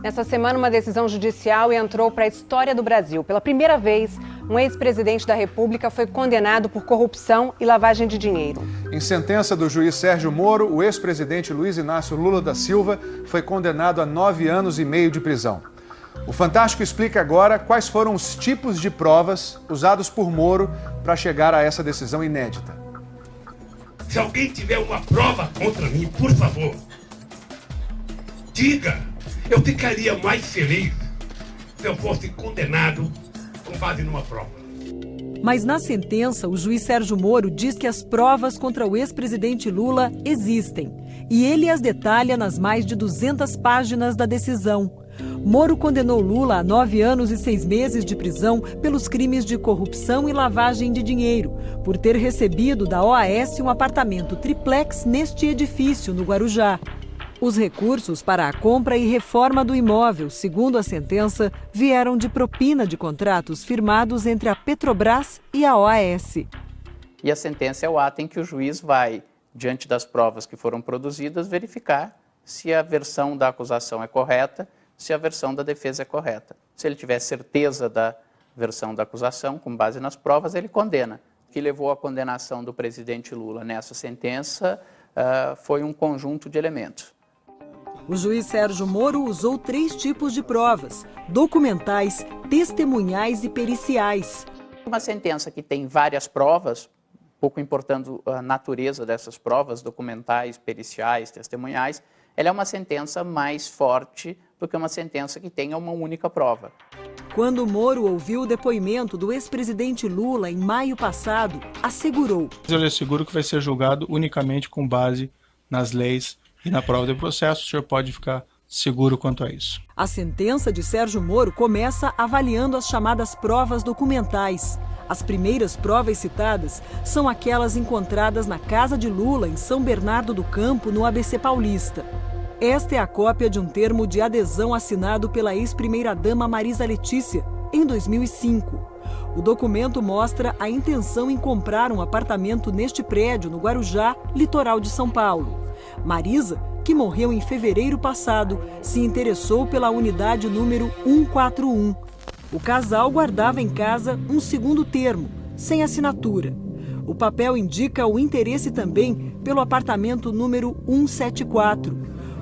Nessa semana, uma decisão judicial entrou para a história do Brasil. Pela primeira vez, um ex-presidente da República foi condenado por corrupção e lavagem de dinheiro. Em sentença do juiz Sérgio Moro, o ex-presidente Luiz Inácio Lula da Silva foi condenado a 9 anos e meio de prisão. O Fantástico explica agora quais foram os tipos de provas usados por Moro para chegar a essa decisão inédita. Se alguém tiver uma prova contra mim, por favor, diga. Eu ficaria mais feliz se eu fosse condenado com base numa prova. Mas na sentença, o juiz Sérgio Moro diz que as provas contra o ex-presidente Lula existem. E ele as detalha nas mais de 200 páginas da decisão. Moro condenou Lula a 9 anos e 6 meses de prisão pelos crimes de corrupção e lavagem de dinheiro, por ter recebido da OAS um apartamento triplex neste edifício, no Guarujá. Os recursos para a compra e reforma do imóvel, segundo a sentença, vieram de propina de contratos firmados entre a Petrobras e a OAS. E a sentença é o ato em que o juiz vai, diante das provas que foram produzidas, verificar se a versão da acusação é correta, se a versão da defesa é correta. Se ele tiver certeza da versão da acusação, com base nas provas, ele condena. O que levou à condenação do presidente Lula nessa sentença foi um conjunto de elementos. O juiz Sérgio Moro usou 3 tipos de provas: documentais, testemunhais e periciais. Uma sentença que tem várias provas, pouco importando a natureza dessas provas, documentais, periciais, testemunhais, ela é uma sentença mais forte do que uma sentença que tenha uma única prova. Quando Moro ouviu o depoimento do ex-presidente Lula em maio passado, assegurou: eu lhe asseguro que vai ser julgado unicamente com base nas leis e na prova do processo. O senhor pode ficar seguro quanto a isso. A sentença de Sérgio Moro começa avaliando as chamadas provas documentais. As primeiras provas citadas são aquelas encontradas na casa de Lula, em São Bernardo do Campo, no ABC Paulista. Esta é a cópia de um termo de adesão assinado pela ex-primeira-dama Marisa Letícia, em 2005. O documento mostra a intenção em comprar um apartamento neste prédio, no Guarujá, litoral de São Paulo. Marisa, que morreu em fevereiro passado, se interessou pela unidade número 141. O casal guardava em casa um segundo termo, sem assinatura. O papel indica o interesse também pelo apartamento número 174.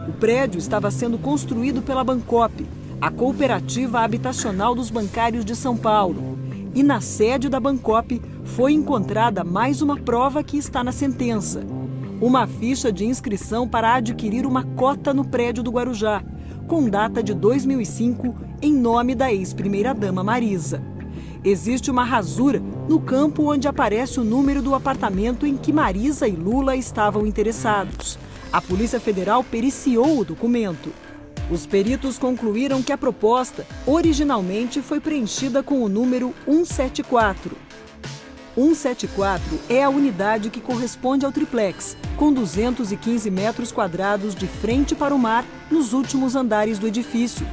O prédio estava sendo construído pela Bancop, a cooperativa habitacional dos bancários de São Paulo. E na sede da Bancop foi encontrada mais uma prova que está na sentença: uma ficha de inscrição para adquirir uma cota no prédio do Guarujá, com data de 2005, em nome da ex-primeira-dama Marisa. Existe uma rasura no campo onde aparece o número do apartamento em que Marisa e Lula estavam interessados. A Polícia Federal periciou o documento. Os peritos concluíram que a proposta originalmente foi preenchida com o número 174. 174 é a unidade que corresponde ao triplex, com 215 metros quadrados de frente para o mar nos últimos andares do edifício.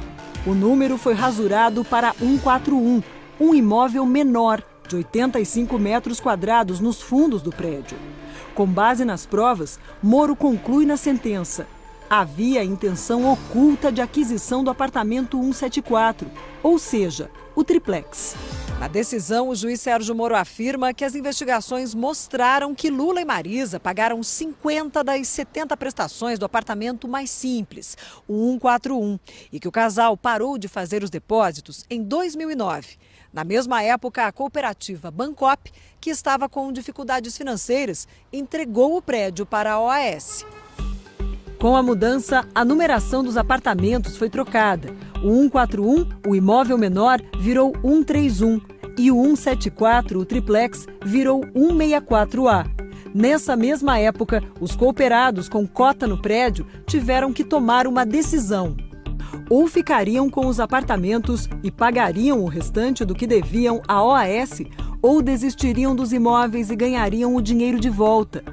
O número foi rasurado para 141, um imóvel menor, de 85 metros quadrados nos fundos do prédio. Com base nas provas, Moro conclui na sentença: havia intenção oculta de aquisição do apartamento 174, ou seja, o triplex. Na decisão, o juiz Sérgio Moro afirma que as investigações mostraram que Lula e Marisa pagaram 50 das 70 prestações do apartamento mais simples, o 141, e que o casal parou de fazer os depósitos em 2009. Na mesma época, a cooperativa Bancop, que estava com dificuldades financeiras, entregou o prédio para a OAS. Com a mudança, a numeração dos apartamentos foi trocada. O 141, o imóvel menor, virou 131 e o 174, o triplex, virou 164A. Nessa mesma época, os cooperados com cota no prédio tiveram que tomar uma decisão. Ou ficariam com os apartamentos e pagariam o restante do que deviam à OAS, ou desistiriam dos imóveis e ganhariam o dinheiro de volta.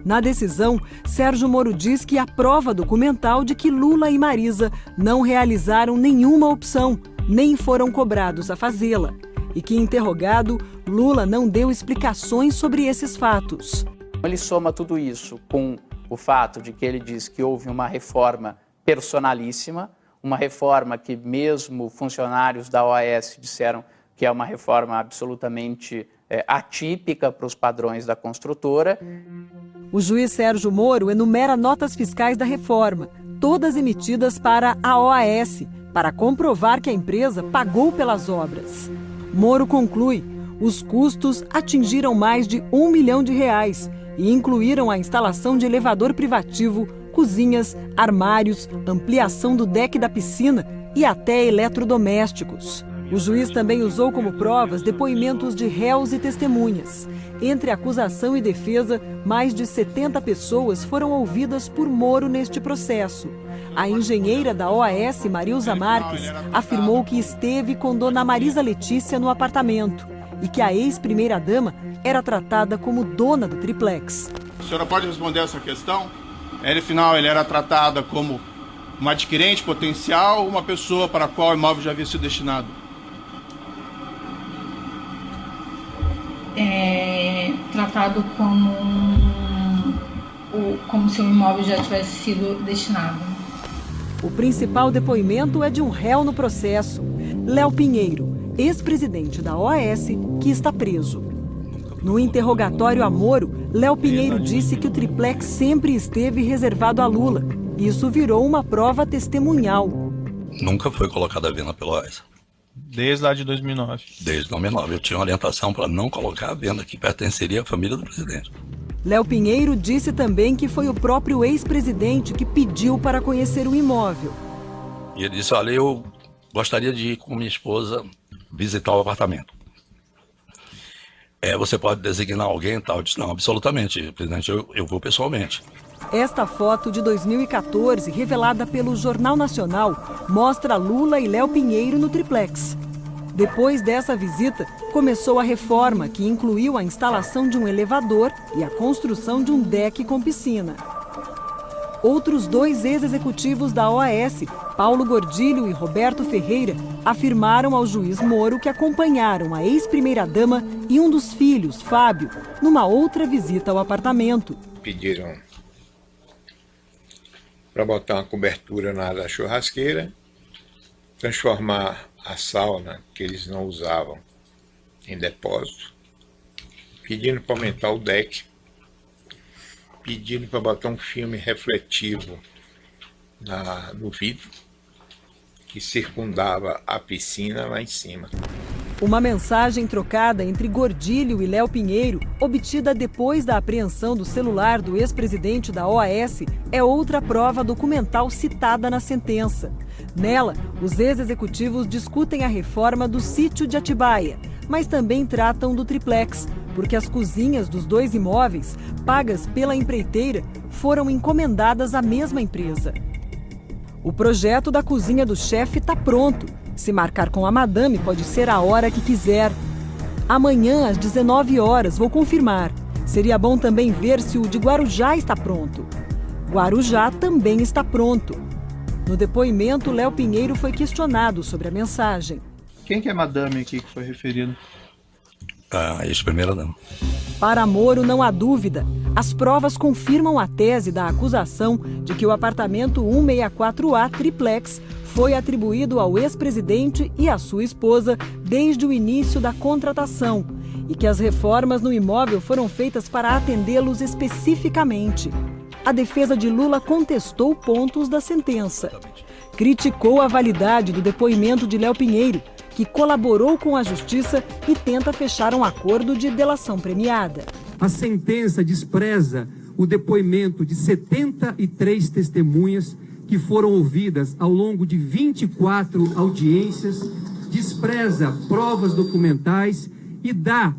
Na decisão, Sérgio Moro diz que há prova documental de que Lula e Marisa não realizaram nenhuma opção, nem foram cobrados a fazê-la. E que, interrogado, Lula não deu explicações sobre esses fatos. Ele soma tudo isso com o fato de que ele diz que houve uma reforma personalíssima, uma reforma que mesmo funcionários da OAS disseram que é uma reforma absolutamente atípica para os padrões da construtora. O juiz Sérgio Moro enumera notas fiscais da reforma, todas emitidas para a OAS, para comprovar que a empresa pagou pelas obras. Moro conclui: os custos atingiram mais de R$1 milhão e incluíram a instalação de elevador privativo, cozinhas, armários, ampliação do deck da piscina e até eletrodomésticos. O juiz também usou como provas depoimentos de réus e testemunhas. Entre acusação e defesa, mais de 70 pessoas foram ouvidas por Moro neste processo. A engenheira da OAS, Marilza Marques, afirmou que esteve com dona Marisa Letícia no apartamento e que a ex-primeira-dama era tratada como dona do triplex. A senhora pode responder essa questão? Afinal, ele era tratada como uma adquirente potencial ou uma pessoa para a qual o imóvel já havia sido destinado? Tratado como se o imóvel já tivesse sido destinado. O principal depoimento é de um réu no processo, Léo Pinheiro, ex-presidente da OAS, que está preso. No interrogatório a Moro, Léo Pinheiro disse que o triplex sempre esteve reservado a Lula. Isso virou uma prova testemunhal. Nunca foi colocada à venda pela OAS. Desde lá de 2009. Desde 2009. Eu tinha uma orientação para não colocar à venda, que pertenceria à família do presidente. Léo Pinheiro disse também que foi o próprio ex-presidente que pediu para conhecer o imóvel. E ele disse: olha, eu gostaria de ir com minha esposa visitar o apartamento. Você pode designar alguém e tal? Eu disse: não, absolutamente, presidente, eu vou pessoalmente. Esta foto de 2014, revelada pelo Jornal Nacional, mostra Lula e Léo Pinheiro no triplex. Depois dessa visita, começou a reforma, que incluiu a instalação de um elevador e a construção de um deck com piscina. Outros dois ex-executivos da OAS, Paulo Gordilho e Roberto Ferreira, afirmaram ao juiz Moro que acompanharam a ex-primeira-dama e um dos filhos, Fábio, numa outra visita ao apartamento. Pediram para botar uma cobertura na churrasqueira, transformar a sauna, que eles não usavam, em depósito, pedindo para aumentar o deck, pedindo para botar um filme refletivo no vidro, que circundava a piscina lá em cima. Uma mensagem trocada entre Gordilho e Léo Pinheiro, obtida depois da apreensão do celular do ex-presidente da OAS, é outra prova documental citada na sentença. Nela, os ex-executivos discutem a reforma do sítio de Atibaia, mas também tratam do triplex, porque as cozinhas dos dois imóveis, pagas pela empreiteira, foram encomendadas à mesma empresa. O projeto da cozinha do chefe está pronto. Se marcar com a madame, pode ser a hora que quiser. Amanhã, às 19 horas, vou confirmar. Seria bom também ver se o de Guarujá está pronto. Guarujá também está pronto. No depoimento, Léo Pinheiro foi questionado sobre a mensagem. Quem que é madame aqui que foi referido? A ex-primeira-dama. Para Moro, não há dúvida. As provas confirmam a tese da acusação de que o apartamento 164A triplex foi atribuído ao ex-presidente e à sua esposa desde o início da contratação e que as reformas no imóvel foram feitas para atendê-los especificamente. A defesa de Lula contestou pontos da sentença. Criticou a validade do depoimento de Léo Pinheiro, que colaborou com a justiça e tenta fechar um acordo de delação premiada. A sentença despreza o depoimento de 73 testemunhas que foram ouvidas ao longo de 24 audiências, despreza provas documentais e dá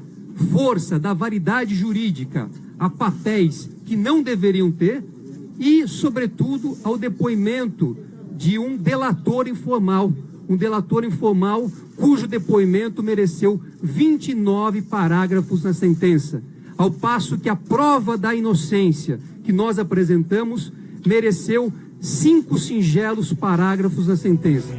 força da validade jurídica a papéis que não deveriam ter e, sobretudo, ao depoimento de um delator informal cujo depoimento mereceu 29 parágrafos na sentença, ao passo que a prova da inocência que nós apresentamos mereceu 5 singelos parágrafos na sentença.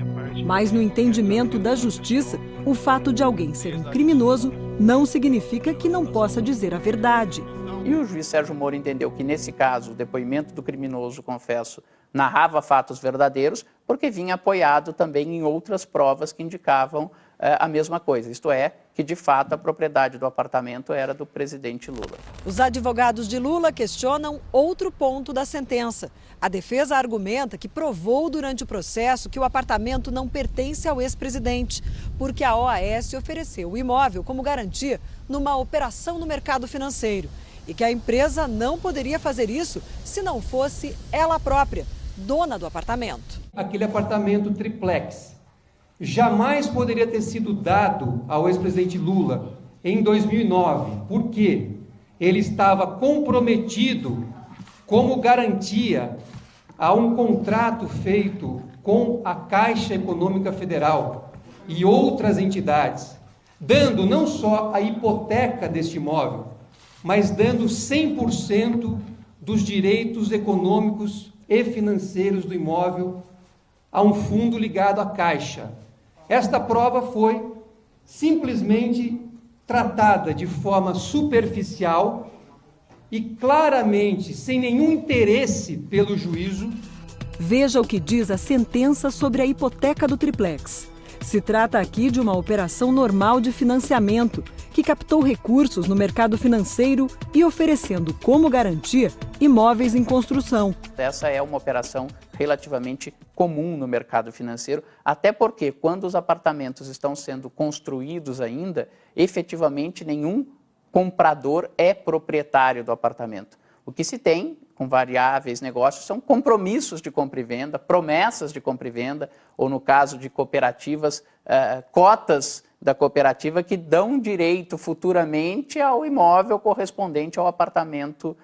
Mas no entendimento da justiça, o fato de alguém ser um criminoso não significa que não possa dizer a verdade. E o juiz Sérgio Moro entendeu que, nesse caso, o depoimento do criminoso, confesso, narrava fatos verdadeiros, porque vinha apoiado também em outras provas que indicavam a mesma coisa, isto é, que de fato a propriedade do apartamento era do presidente Lula. Os advogados de Lula questionam outro ponto da sentença. A defesa argumenta que provou durante o processo que o apartamento não pertence ao ex-presidente, porque a OAS ofereceu o imóvel como garantia numa operação no mercado financeiro e que a empresa não poderia fazer isso se não fosse ela própria, dona do apartamento. Aquele apartamento triplex jamais poderia ter sido dado ao ex-presidente Lula em 2009, porque ele estava comprometido como garantia a um contrato feito com a Caixa Econômica Federal e outras entidades, dando não só a hipoteca deste imóvel, mas dando 100% dos direitos econômicos e financeiros do imóvel a um fundo ligado à Caixa. Esta prova foi simplesmente tratada de forma superficial e claramente sem nenhum interesse pelo juízo. Veja o que diz a sentença sobre a hipoteca do triplex. Se trata aqui de uma operação normal de financiamento que captou recursos no mercado financeiro e oferecendo como garantia imóveis em construção. Essa é uma operação relativamente comum no mercado financeiro, até porque quando os apartamentos estão sendo construídos ainda, efetivamente nenhum comprador é proprietário do apartamento. O que se tem com variáveis negócios são compromissos de compra e venda, promessas de compra e venda, ou no caso de cooperativas, cotas da cooperativa que dão direito futuramente ao imóvel correspondente ao apartamento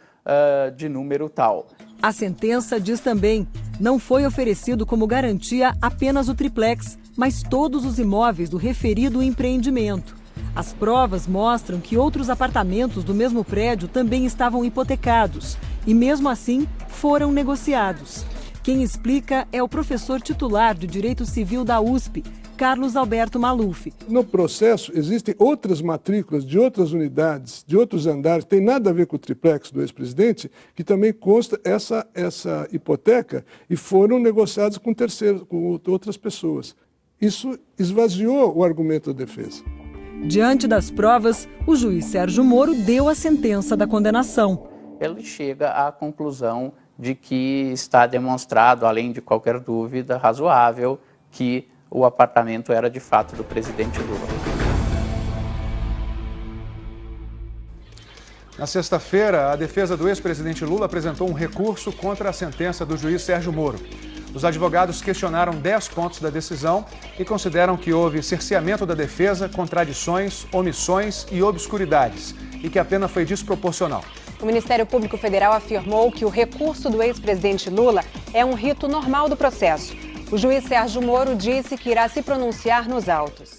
de número tal. A sentença diz também: não foi oferecido como garantia apenas o triplex, mas todos os imóveis do referido empreendimento. As provas mostram que outros apartamentos do mesmo prédio também estavam hipotecados e, mesmo assim, foram negociados. Quem explica é o professor titular de Direito Civil da USP, Carlos Alberto Maluf. No processo, existem outras matrículas de outras unidades, de outros andares, tem nada a ver com o triplex do ex-presidente, que também consta essa hipoteca e foram negociados com terceiros, com outras pessoas. Isso esvaziou o argumento da defesa. Diante das provas, o juiz Sérgio Moro deu a sentença da condenação. Ele chega à conclusão de que está demonstrado, além de qualquer dúvida razoável, que o apartamento era de fato do presidente Lula. Na sexta-feira, a defesa do ex-presidente Lula apresentou um recurso contra a sentença do juiz Sérgio Moro. Os advogados questionaram 10 pontos da decisão e consideram que houve cerceamento da defesa, contradições, omissões e obscuridades, e que a pena foi desproporcional. O Ministério Público Federal afirmou que o recurso do ex-presidente Lula é um rito normal do processo. O juiz Sérgio Moro disse que irá se pronunciar nos autos.